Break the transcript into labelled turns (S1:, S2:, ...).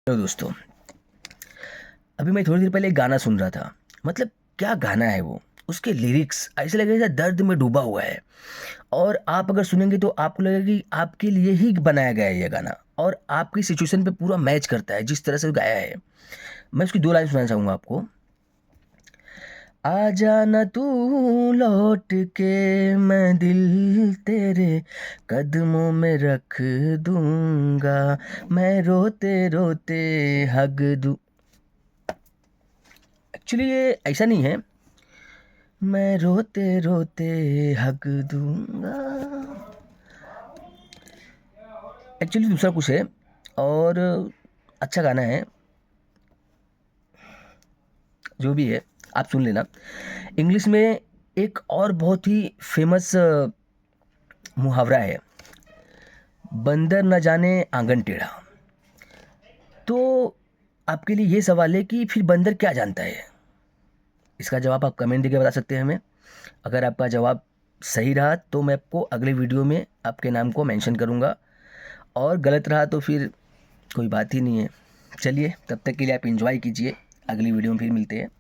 S1: Hello दोस्तों। अभी मैं थोड़ी देर पहले एक गाना सुन रहा था। मतलब क्या गाना है वो। उसके लिरिक्स ऐसे लगे जैसे दर्द में डूबा हुआ है। और आप अगर सुनेंगे तो आपको लगेगा कि आपके लिए ही बनाया गया है ये गाना। और आपकी सिचुएशन पे पूरा मैच करता है जिस तरह से वो गाया है। मैं उसकी दो लाइन सुनाना चाहूँगा आपको। आ जाना तू लौट के, मैं दिल तेरे कदमों में रख दूंगा, मैं रोते रोते हग दूं। एक्चुअली ये ऐसा नहीं है, मैं रोते रोते हग दूंगा। एक्चुअली दूसरा कुछ है। और अच्छा गाना है। जो भी है आप सुन लेना। इंग्लिश में एक और बहुत ही फेमस मुहावरा है, बंदर न जाने आंगन टेढ़ा। तो आपके लिए ये सवाल है कि फिर बंदर क्या जानता है। इसका जवाब आप कमेंट देके बता सकते हैं हमें। अगर आपका जवाब सही रहा तो मैं आपको अगले वीडियो में आपके नाम को मेंशन करूँगा। और गलत रहा तो फिर कोई बात ही नहीं है। चलिए तब तक के लिए आप एंजॉय कीजिए। अगली वीडियो में फिर मिलते हैं।